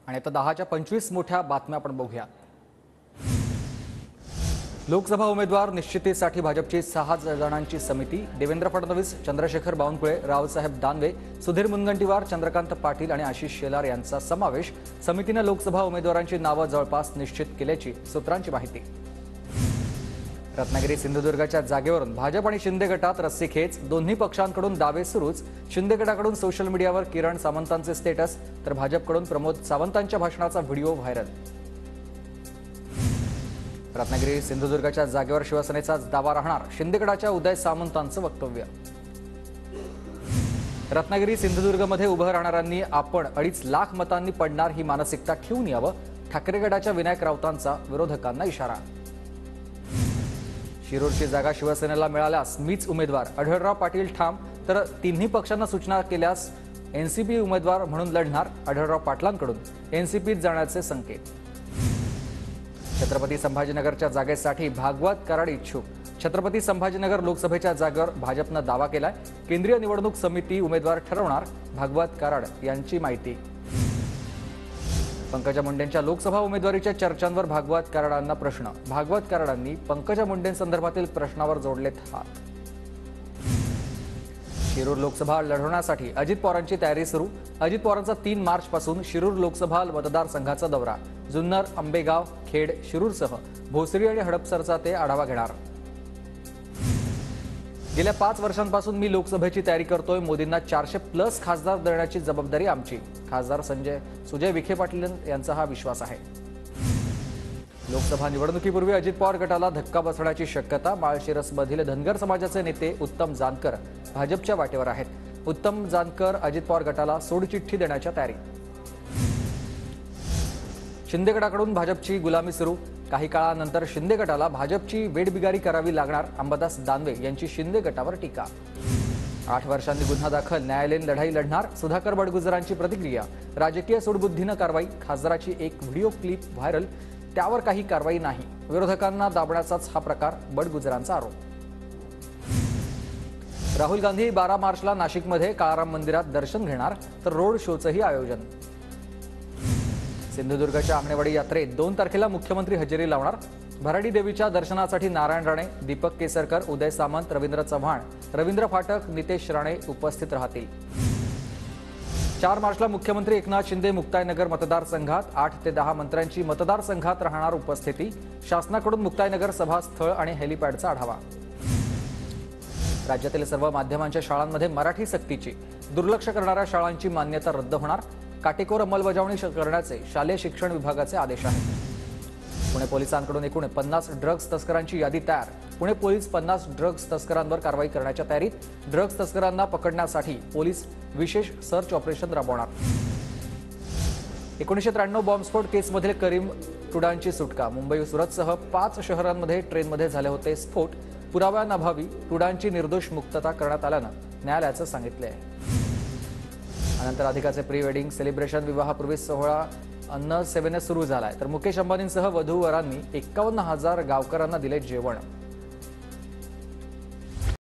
आणि आता 10च्या 25 मोठ्या बातम्या आपण बघूया। लोकसभा उमेदवार निश्चितीसाठी भाजपची 6 जणांची समिती। देवेंद्र फडणवीस, चंद्रशेखर बावनकुळे, रावसाहेब दानवे, सुधीर मुनगंटीवार, चंद्रकांत पाटील आणि आशिष शेलार यांचा समावेश। समितीने लोकसभा उमेदवारांची नावे जवळपास निश्चित केल्याची सूत्रांची माहिती। रत्नागिरी सिंधुदुर्गच्या जागेवरून भाजप आणि शिंदे गटात रस्सीखेच। दोन्ही पक्षांकडून दावे सुरूच। शिंदे गटाकडून सोशल मीडियावर किरण सामंतांचे स्टेटस तर भाजपकडून प्रमोद सावंतांच्या भाषणाचा व्हिडिओ व्हायरल। रत्नागिरी सिंधुदुर्गच्या जागेवर शिवसेनेचाच दावा राहणार, शिंदे गटाच्या उदय सामंतांचं वक्तव्य। रत्नागिरी सिंधुदुर्गमध्ये उभं राहणाऱ्यांनी आपण 2.5 लाख मतांनी पडणार ही मानसिकता ठेवून यावं, ठाकरे गटाच्या विनायक राऊतांचा विरोधकांना इशारा। शिरूरची जागा शिवसेनेला मिळाल्यास मीच उमेदवार, आढळराव पाटील ठाम। तर तिन्ही पक्षांना सूचना केल्यास एनसीपी उमेदवार म्हणून लढणार, आढळराव पाटलांकडून एनसीपीत जाण्याचे संकेत। छत्रपती संभाजीनगरच्या जागेसाठी भागवत कराड इच्छुक। छत्रपती संभाजीनगर लोकसभेच्या जागेवर भाजपनं दावा केलाय। केंद्रीय निवडणूक समिती उमेदवार ठरवणार, भागवत कराड यांची माहिती। पंकजा मुंडेंच्या लोकसभा उमेदवारीच्या चर्चांवर भागवत कराडांना प्रश्न। भागवत कराडांनी पंकजा मुंडेंसंदर्भातील प्रश्नावर जोडलेत हात। शिरूर लोकसभा लढवण्यासाठी अजित पवारांची तयारी सुरू। अजित पवारांचा 3 मार्चपासून शिरूर लोकसभा मतदारसंघाचा दौरा। जुन्नर, आंबेगाव, खेड, शिरूरसह भोसरी आणि हडपसरचा ते आढावा घेणार। गेल्या 5 वर्षांपासून मी लोकसभेची तयारी करतोय। मोदींना 400+ खासदार देण्याची जबाबदारी आमची, खासदार सुजय विखे पाटील यांचा हा विश्वास आहे। लोकसभा निवडणुकीपूर्वी अजित पवार गटाला धक्का बसण्याची शक्यता। माळशिरसमधील धनगर समाजाचे नेते उत्तम जानकर भाजपच्या वाटेवर आहेत। उत्तम जानकर अजित पवार गटाला सोडचिठ्ठी देण्याच्या तयारीत। शिंदे गटाकडून भाजपची गुलामी सुरू। काही काळानंतर शिंदे गटाला भाजपची वेठबिगारी करावी लागणार, अंबादास दानवे यांची शिंदे गटावर टीका। 8 वर्षांनी गुन्हा दाखल, न्यायालयीन लढाई लढणार, सुधाकर बडगुजरांची प्रतिक्रिया। राजकीय सूडबुद्धीनं कारवाई, खासदाराची एक व्हिडिओ क्लिप व्हायरल, त्यावर काही कारवाई नाही। विरोधकांना दाबण्याचाच हा प्रकार, बडगुजरांचा आरोप। राहुल गांधी 12 मार्चला नाशिकमध्ये काळाराम मंदिरात दर्शन घेणार, तर रोड शोचंही आयोजन। सिंधुदुर्गच्या आंगणेवाडी यात्रेत 2 तारखेला मुख्यमंत्री हजेरी लावणार। भराडी देवीच्या दर्शनासाठी नारायण राणे, दीपक केसरकर, उदय सामंत, रवींद्र चव्हाण, रवींद्र फाटक, नितेश राणे उपस्थित राहतील। 4 मार्चला मुख्यमंत्री एकनाथ शिंदे मुक्ताईनगर मतदारसंघात। 8 ते 10 मंत्र्यांची मतदारसंघात राहणार उपस्थिती। शासनाकडून मुक्ताईनगर सभास्थळ आणि हेलिपॅडचा आढावा। राज्यातील सर्व माध्यमांच्या शाळांमध्ये मराठी सक्तीची। दुर्लक्ष करणाऱ्या शाळांची मान्यता रद्द होणार। काटेकोर अंमलबजावणी करण्याचे शालेय शिक्षण विभागाचे आदेश आहेत। पुणे पोलिसांकडून एकूण 50 ड्रग्ज तस्करांची यादी तयार। पुणे पोलीस 50 ड्रग्ज तस्करांवर कारवाई करण्याच्या तयारीत। ड्रग्ज तस्करांना पकडण्यासाठी पोलीस विशेष सर्च ऑपरेशन राबवणार। 1993 बॉम्बस्फोट केसमधील करीम टुडांची सुटका। मुंबई, सुरतसह 5 शहरांमध्ये ट्रेनमध्ये झाले होते स्फोट। पुराव्यांअभावी टुडांची निर्दोष मुक्तता करण्यात आल्यानं न्यायालयाचं सांगितलं आहे। अनंतर अधिकाचे प्री वेडिंग सेलिब्रेशन, विवाहपूर्वी सोहळा अन्न सेवेने सुरू झालाय, तर मुकेश अंबानींसह वधू वरांनी 51,000 गावकऱ्यांना दिले जेवण।